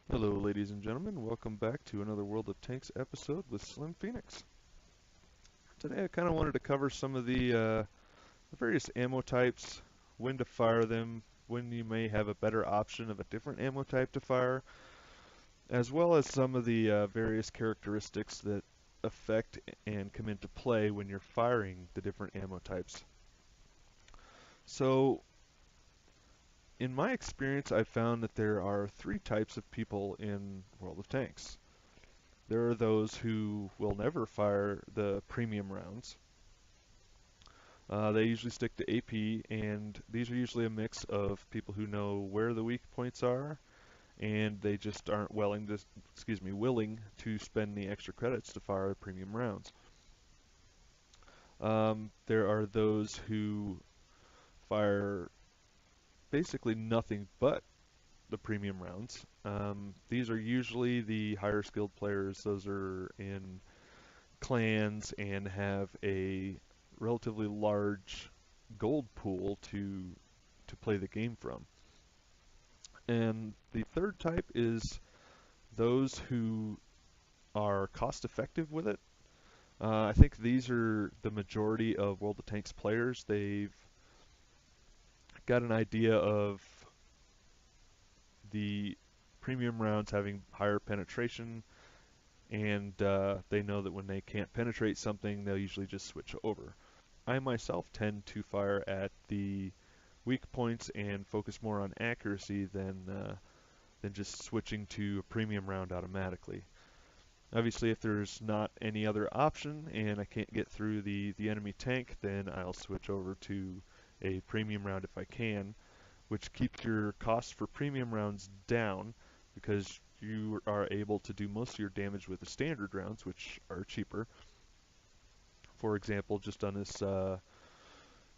Hello, ladies and gentlemen. Welcome back to another World of Tanks episode with Slim Phoenix. Today, I kind of wanted to cover some of the various ammo types, when to fire them, when you may have a better option of a different ammo type to fire, as well as some of the various characteristics that affect and come into play when you're firing the different ammo types. So, in my experience, I've found that there are three types of people in World of Tanks. There are those who will never fire the premium rounds. They usually stick to AP, and these are usually a mix of people who know where the weak points are, and they just aren't willing to spend the extra credits to fire premium rounds. There are those who fire basically nothing but the premium rounds. These are usually the higher skilled players. Those are in clans and have a relatively large gold pool to play the game from. And the third type is those who are cost effective with it. I think these are the majority of World of Tanks players. They've got an idea of the premium rounds having higher penetration, and they know that when they can't penetrate something, they'll usually just switch over. I myself tend to fire at the weak points and focus more on accuracy than just switching to a premium round automatically. Obviously, if there's not any other option and I can't get through the enemy tank, then I'll switch over to a premium round if I can, which keeps your cost for premium rounds down because you are able to do most of your damage with the standard rounds, which are cheaper. For example, just on this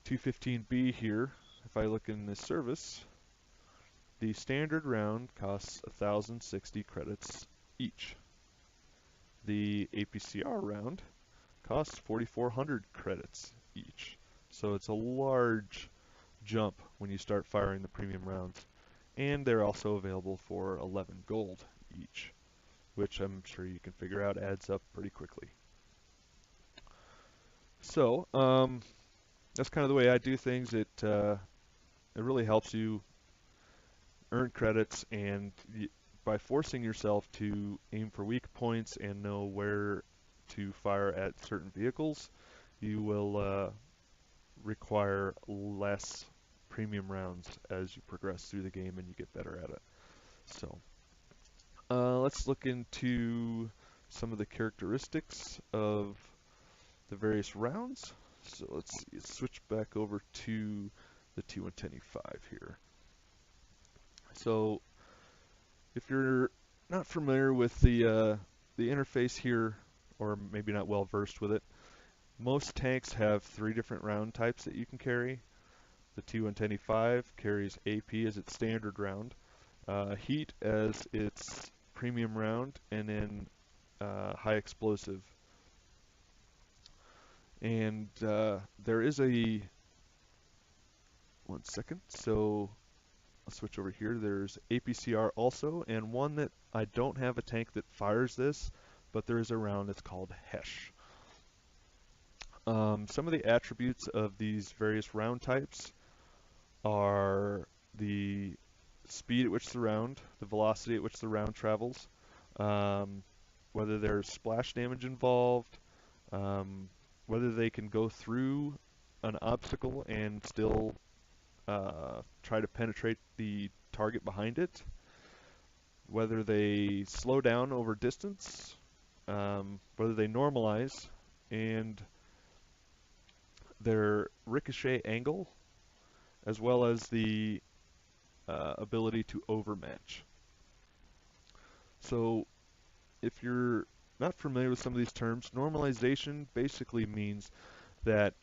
215B here, if I look in this service, the standard round costs 1,060 credits each. The APCR round costs 4,400 credits each. So it's a large jump when you start firing the premium rounds. And they're also available for 11 gold each, which I'm sure you can figure out adds up pretty quickly. So, that's kind of the way I do things. It really helps you earn credits, and by forcing yourself to aim for weak points and know where to fire at certain vehicles, you will require less premium rounds as you progress through the game and you get better at it. So, let's look into some of the characteristics of the various rounds. So let's see, switch back over to the T110E5 here. So if you're not familiar with the interface here, or maybe not well versed with it, most tanks have three different round types that you can carry. The T110E5 carries AP as its standard round, Heat as its premium round, and then high explosive. And there is a one second. So I'll switch over here. There's APCR also, and one that I don't have a tank that fires this, but there is a round that's called HESH. Some of the attributes of these various round types are the speed at which the velocity at which the round travels, whether there's splash damage involved, whether they can go through an obstacle and still try to penetrate the target behind it, whether they slow down over distance, whether they normalize, and their ricochet angle, as well as the ability to overmatch. So if you're not familiar with some of these terms, normalization basically means that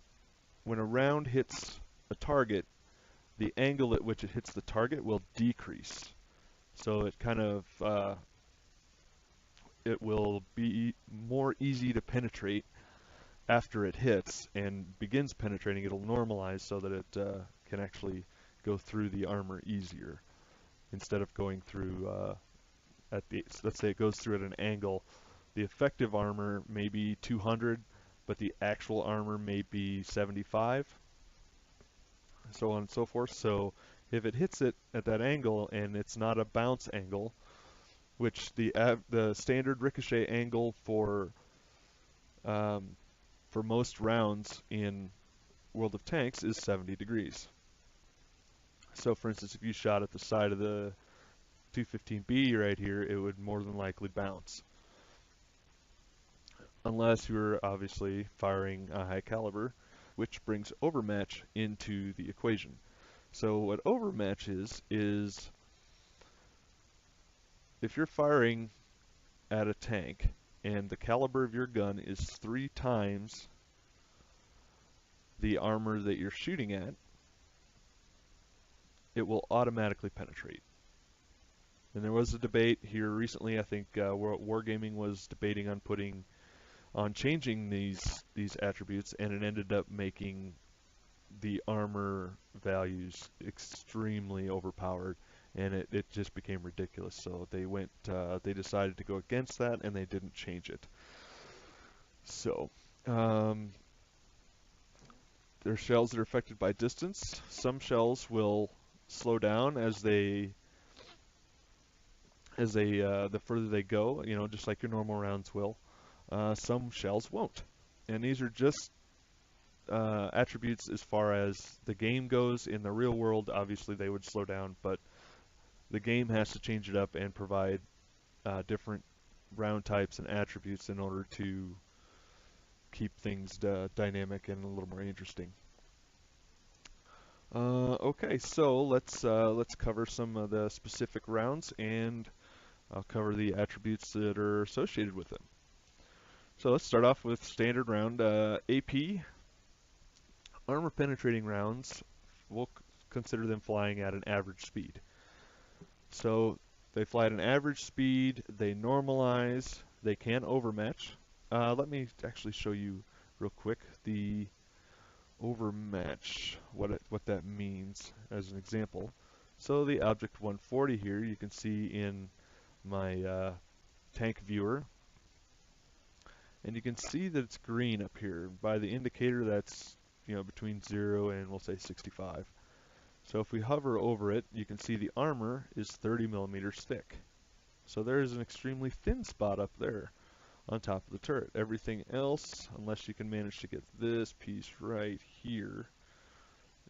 when a round hits a target, the angle at which it hits the target will decrease. So it kind of it will be more easy to penetrate after it hits and begins penetrating. It'll normalize so that it can actually go through the armor easier instead of going through let's say it goes through at an angle, the effective armor may be 200, but the actual armor may be 75, so on and so forth. So if it hits it at that angle and it's not a bounce angle, which the standard ricochet angle um, for most rounds in World of Tanks is 70 degrees. So for instance, if you shot at the side of the 215B right here, it would more than likely bounce. Unless you're obviously firing a high caliber, which brings overmatch into the equation. So what overmatch is if you're firing at a tank and the caliber of your gun is 3 times the armor that you're shooting at, it will automatically penetrate. And there was a debate here recently. I think Wargaming was debating on changing these attributes, and it ended up making the armor values extremely overpowered, and it just became ridiculous. So they decided to go against that, and they didn't change it. So there are shells that are affected by distance. Some shells will slow down as the further they go, just like your normal rounds will. Some shells won't, and these are just attributes as far as the game goes. In the real world, obviously they would slow down, but the game has to change it up and provide different round types and attributes in order to keep things dynamic and a little more interesting. Okay, so let's cover some of the specific rounds, and I'll cover the attributes that are associated with them. So let's start off with standard round. AP, armor penetrating rounds, we'll consider them flying at an average speed. So they fly at an average speed, they normalize, they can overmatch. Let me actually show you real quick the overmatch, what that means as an example. So the Object 140 here, you can see in my tank viewer, and you can see that it's green up here. By the indicator, that's between 0 and we'll say 65. So if we hover over it, you can see the armor is 30 millimeters thick. So there's an extremely thin spot up there on top of the turret. Everything else, unless you can manage to get this piece right here,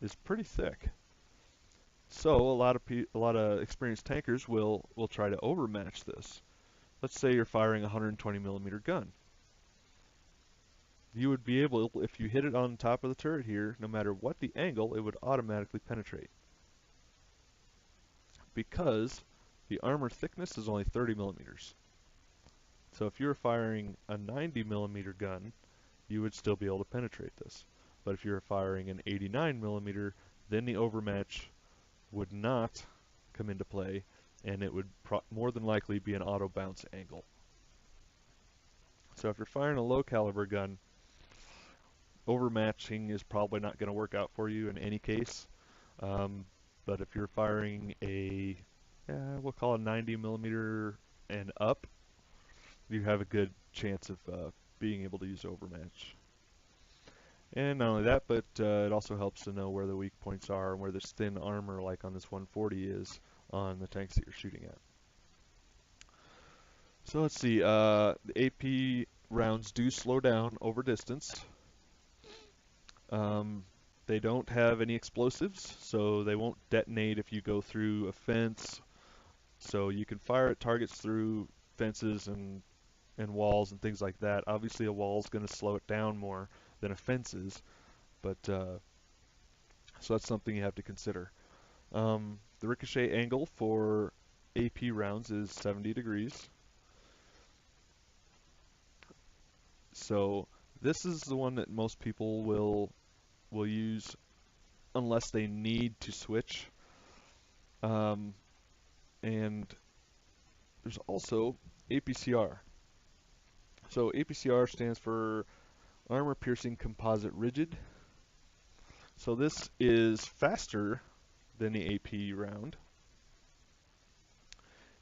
is pretty thick. So a lot of experienced tankers will try to overmatch this. Let's say you're firing a 120 millimeter gun. You would be able, if you hit it on top of the turret here, no matter what the angle, it would automatically penetrate. Because the armor thickness is only 30 millimeters. So if you were firing a 90 millimeter gun, you would still be able to penetrate this. But if you were firing an 89 millimeter, then the overmatch would not come into play, and it would more than likely be an auto bounce angle. So if you're firing a low caliber gun, overmatching is probably not going to work out for you in any case. But if you're firing we'll call it 90 millimeter and up, you have a good chance of being able to use overmatch. And not only that, but it also helps to know where the weak points are and where this thin armor, like on this 140, is on the tanks that you're shooting at. So let's see, the AP rounds do slow down over distance. They don't have any explosives, so they won't detonate if you go through a fence. So you can fire at targets through fences and walls and things like that. Obviously a wall is going to slow it down more than a fence is, but so that's something you have to consider. The ricochet angle for AP rounds is 70 degrees. So this is the one that most people will use unless they need to switch. And there's also APCR. So APCR stands for Armor Piercing Composite Rigid. So this is faster than the AP round.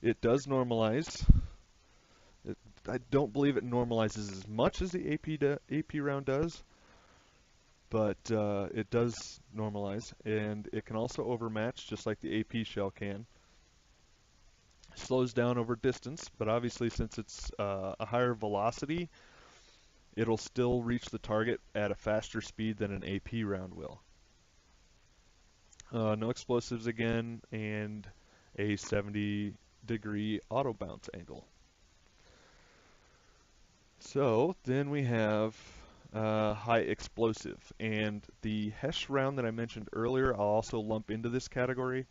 It does normalize. I don't believe it normalizes as much as the AP round does, but it does normalize, and it can also overmatch just like the AP shell can. Slows down over distance, but obviously since it's a higher velocity, it'll still reach the target at a faster speed than an AP round will. No explosives again, and a 70-degree auto bounce angle. So then we have high explosive, and the HESH round that I mentioned earlier I'll also lump into this category.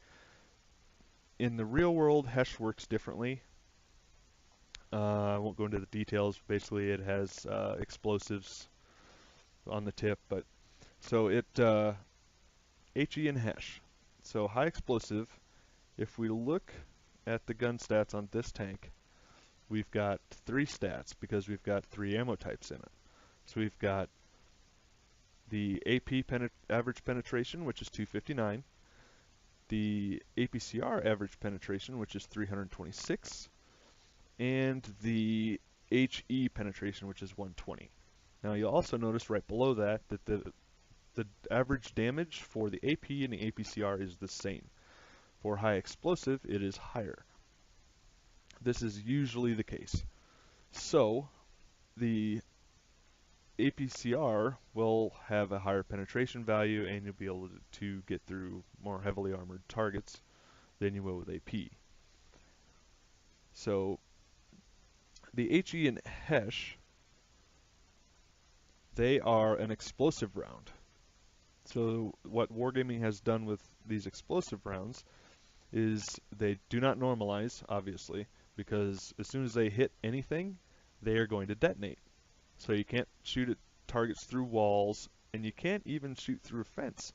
In the real world, HESH works differently. I won't go into the details. Basically, it has explosives on the tip, but so it HE and HESH. So high explosive, if we look at the gun stats on this tank, we've got 3 stats because we've got 3 ammo types in it. So we've got the AP average penetration, which is 259, the APCR average penetration, which is 326, and the HE penetration, which is 120. Now you'll also notice right below that the average damage for the AP and the APCR is the same. For high explosive, it is higher. This is usually the case. So the APCR will have a higher penetration value, and you'll be able to get through more heavily armored targets than you will with AP. So the HE and HESH, they are an explosive round. So what Wargaming has done with these explosive rounds is they do not normalize, obviously, because as soon as they hit anything, they are going to detonate. So you can't shoot at targets through walls, and you can't even shoot through a fence.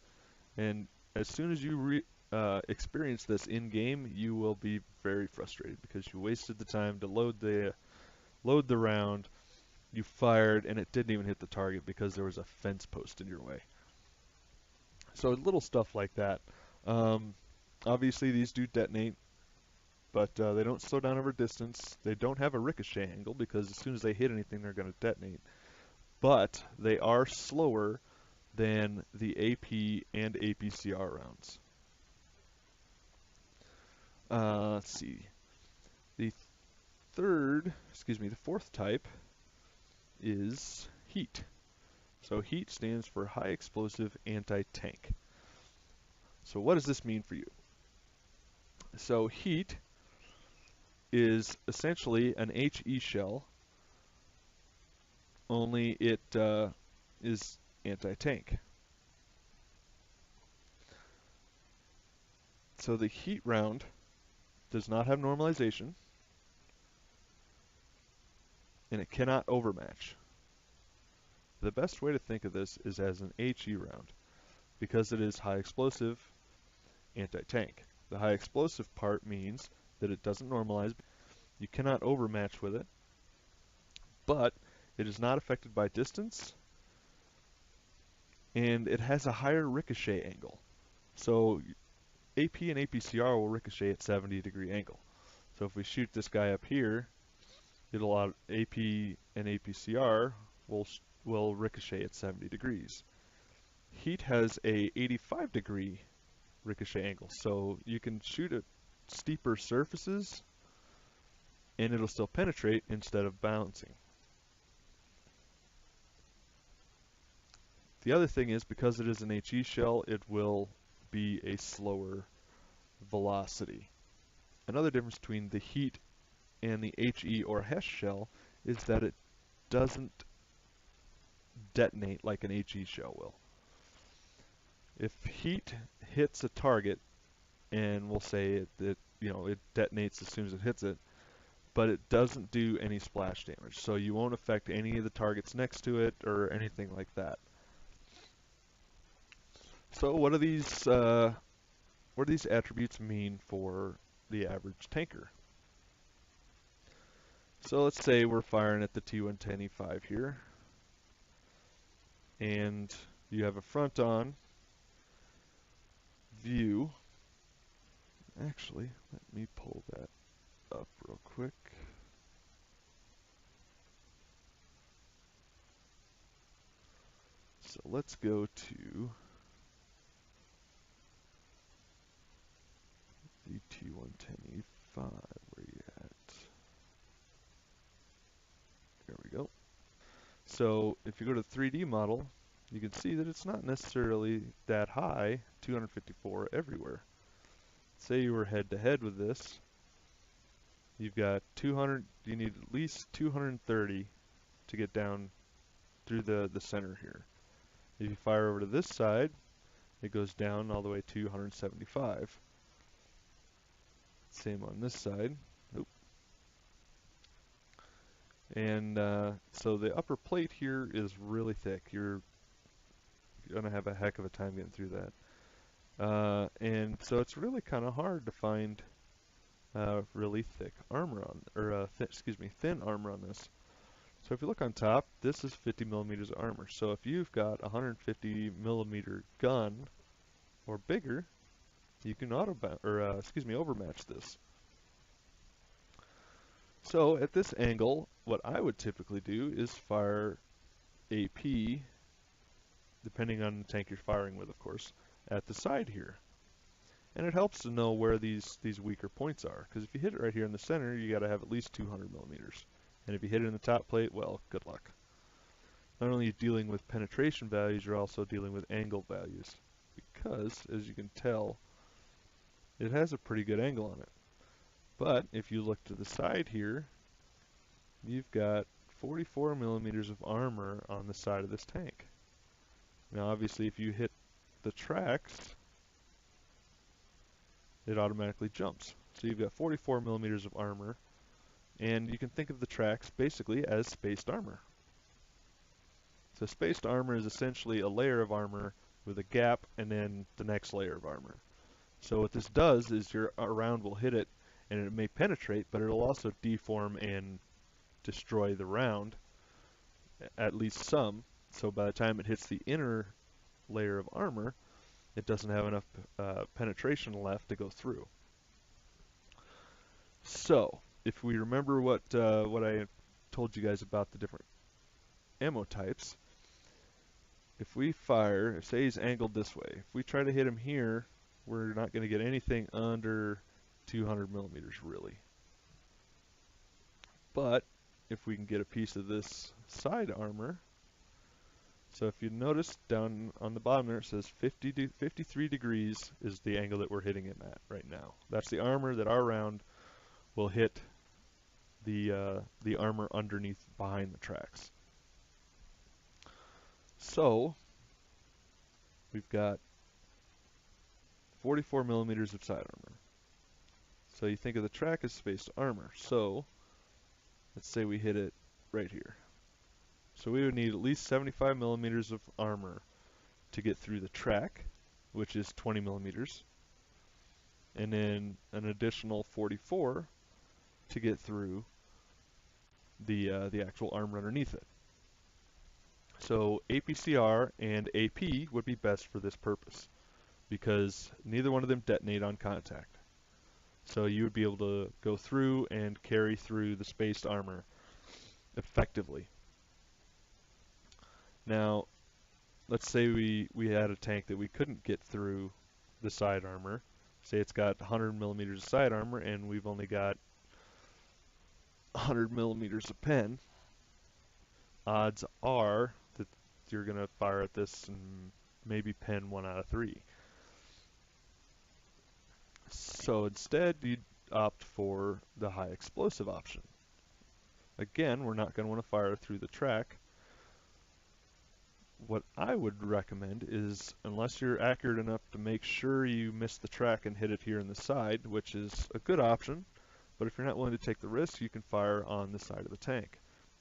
And as soon as you experience this in-game, you will be very frustrated because you wasted the time to load the round, you fired, and it didn't even hit the target because there was a fence post in your way. So little stuff like that. Obviously, these do detonate, but they don't slow down over distance. They don't have a ricochet angle because as soon as they hit anything, they're going to detonate. But they are slower than the AP and APCR rounds. Let's see. The fourth type is heat. So heat stands for high explosive anti-tank. So what does this mean for you? So heat is essentially an HE shell, only it is anti-tank. So the heat round does not have normalization, and it cannot overmatch. The best way to think of this is as an HE round, because it is high explosive anti-tank. The high explosive part means that it doesn't normalize. You cannot overmatch with it, but it is not affected by distance, and it has a higher ricochet angle. So AP and APCR will ricochet at 70-degree angle. So if we shoot this guy up here, AP and APCR will ricochet at 70 degrees. Heat has a 85-degree ricochet angle, so you can shoot at steeper surfaces and it'll still penetrate instead of bouncing. The other thing is, because it is an HE shell, it will be a slower velocity. Another difference between the heat and the HE or HESH shell is that it doesn't detonate like an HE shell will. If heat hits a target, and we'll say it detonates as soon as it hits it, but it doesn't do any splash damage, so you won't affect any of the targets next to it or anything like that. So what do these attributes mean for the average tanker? So let's say we're firing at the T110E5 here, and you have a front-on view. Actually, let me pull that quick. So let's go to the T110E5. Where you at? There we go. So if you go to the 3D model, you can see that it's not necessarily that high, 254 everywhere. Say you were head to head with this, you've got 200, you need at least 230 to get down through the center here. If you fire over to this side, it goes down all the way to 175. Same on this side. Nope. And so the upper plate here is really thick. You're going to have a heck of a time getting through that. And so it's really kind of hard to find really thick armor on, or thin armor on this. So if you look on top, this is 50 millimeters of armor. So if you've got a 150 millimeter gun or bigger, you can overmatch this. So at this angle, what I would typically do is fire AP, depending on the tank you're firing with, of course, at the side here. And it helps to know where these weaker points are, because if you hit it right here in the center, you got to have at least 200 millimeters. And if you hit it in the top plate, well, good luck. Not only are you dealing with penetration values, you're also dealing with angle values, because, as you can tell, it has a pretty good angle on it. But if you look to the side here, you've got 44 millimeters of armor on the side of this tank. Now obviously if you hit the tracks, it automatically jumps. So you've got 44 millimeters of armor, and you can think of the tracks basically as spaced armor. So spaced armor is essentially a layer of armor with a gap and then the next layer of armor. So what this does is your round will hit it and it may penetrate, but it'll also deform and destroy the round, at least some. So by the time it hits the inner layer of armor, it doesn't have enough penetration left to go through. So if we remember what I told you guys about the different ammo types, if we fire, say he's angled this way, if we try to hit him here, we're not going to get anything under 200 millimeters really. But if we can get a piece of this side armor, so if you notice down on the bottom there it says 53 degrees is the angle that we're hitting him at right now. That's the armor that our round will hit the armor underneath behind the tracks. So we've got 44 millimeters of side armor. So you think of the track as spaced armor. So let's say we hit it right here. So we would need at least 75 millimeters of armor to get through the track, which is 20 millimeters, and then an additional 44 to get through the actual armor underneath it. So APCR and AP would be best for this purpose because neither one of them detonate on contact. So you would be able to go through and carry through the spaced armor effectively. Now, let's say we had a tank that we couldn't get through the side armor. Say it's got 100 millimeters of side armor and we've only got 100 millimeters of pen. Odds are that you're going to fire at this and maybe pen 1 out of 3. So instead, you'd opt for the high explosive option. Again, we're not going to want to fire through the track. What I would recommend is, unless you're accurate enough to make sure you miss the track and hit it here in the side, which is a good option, but if you're not willing to take the risk, you can fire on the side of the tank.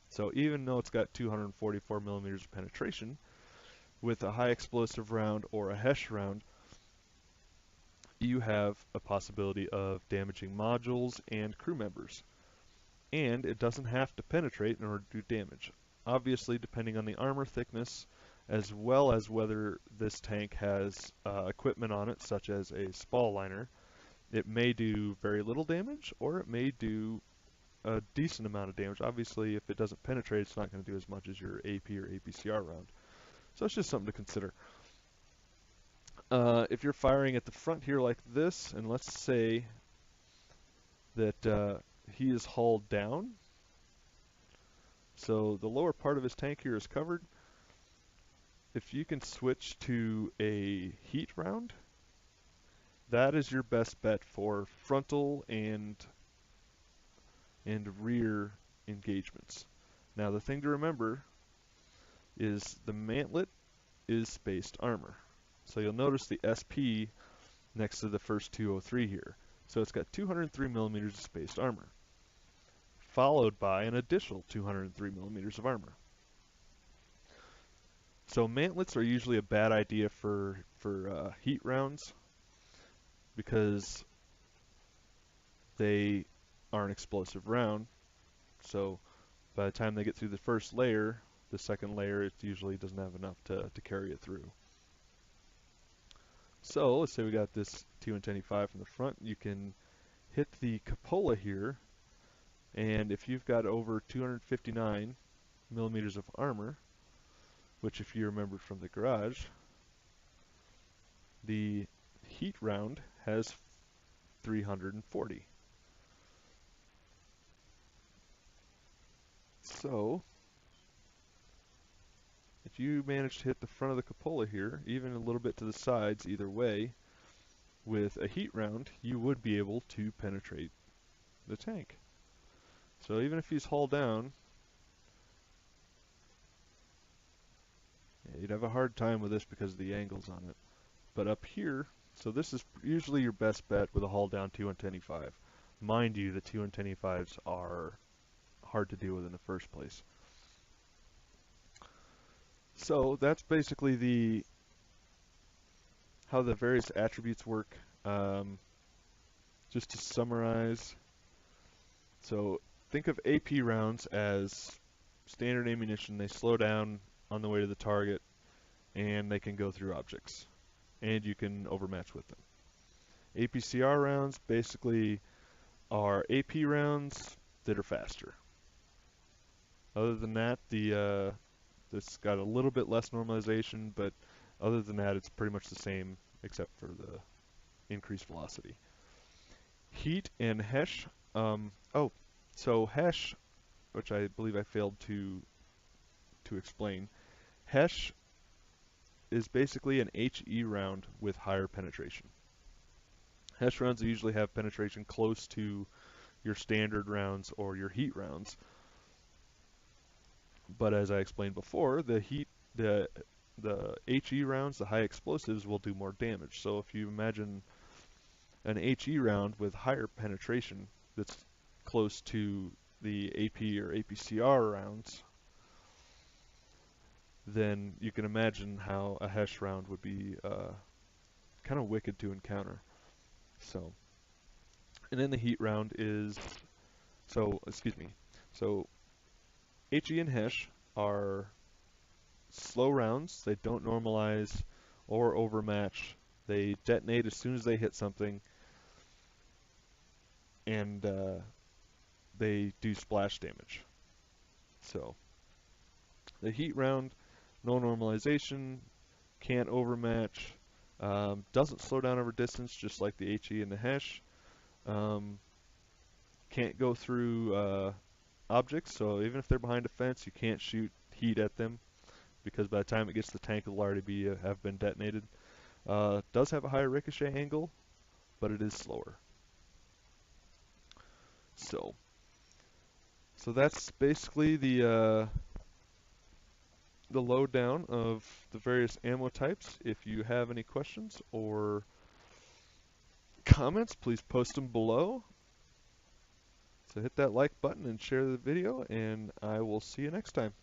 So even though it's got 244 millimeters of penetration, with a high explosive round or a HESH round, you have a possibility of damaging modules and crew members. And it doesn't have to penetrate in order to do damage. Obviously, depending on the armor thickness, as well as whether this tank has equipment on it, such as a spall liner, it may do very little damage, or it may do a decent amount of damage. Obviously, if it doesn't penetrate, it's not going to do as much as your AP or APCR round. So it's just something to consider. If you're firing at the front here like this, and let's say that he is hauled down, so the lower part of his tank here is covered. If you can switch to a heat round, that is your best bet for frontal and rear engagements. Now the thing to remember is the mantlet is spaced armor. So you'll notice the SP next to the first 203 here. So it's got 203 millimeters of spaced armor, followed by an additional 203 millimeters of armor. So mantlets are usually a bad idea for heat rounds because they are an explosive round. So by the time they get through the first layer, the second layer, it usually doesn't have enough to carry it through. So let's say we got this T-110E5 from the front. You can hit the cupola here, and if you've got over 259 millimeters of armor, which if you remember from the garage, the heat round has 340. So if you manage to hit the front of the cupola here, even a little bit to the sides, either way, with a heat round, you would be able to penetrate the tank. So even if he's hauled down, you'd have a hard time with this because of the angles on it. But up here, so this is usually your best bet with a haul down T-110E5. Mind you, the T-110E5s are hard to deal with in the first place. So that's basically how the various attributes work. Just to summarize, so think of AP rounds as standard ammunition. They slow down on the way to the target, and they can go through objects, and you can overmatch with them. APCR rounds basically are AP rounds that are faster. Other than that, this got a little bit less normalization, but other than that, it's pretty much the same except for the increased velocity. Heat and HESH. So HESH, which I believe I failed to explain. HESH is basically an HE round with higher penetration. HESH rounds usually have penetration close to your standard rounds or your heat rounds. But as I explained before, the HE rounds, the high explosives, will do more damage. So if you imagine an HE round with higher penetration that's close to the AP or APCR rounds, then you can imagine how a HESH round would be kind of wicked to encounter. So, and then the heat round is, so HE and HESH are slow rounds. They don't normalize or overmatch. They detonate as soon as they hit something, and they do splash damage. So the heat round, no normalization, can't overmatch, doesn't slow down over distance just like the HE and the HESH, can't go through objects, so even if they're behind a fence, you can't shoot heat at them because by the time it gets to the tank, it'll already have been detonated. Does have a higher ricochet angle, but it is slower. So that's basically the lowdown of the various ammo types. If you have any questions or comments, please post them below. So hit that like button and share the video, and I will see you next time.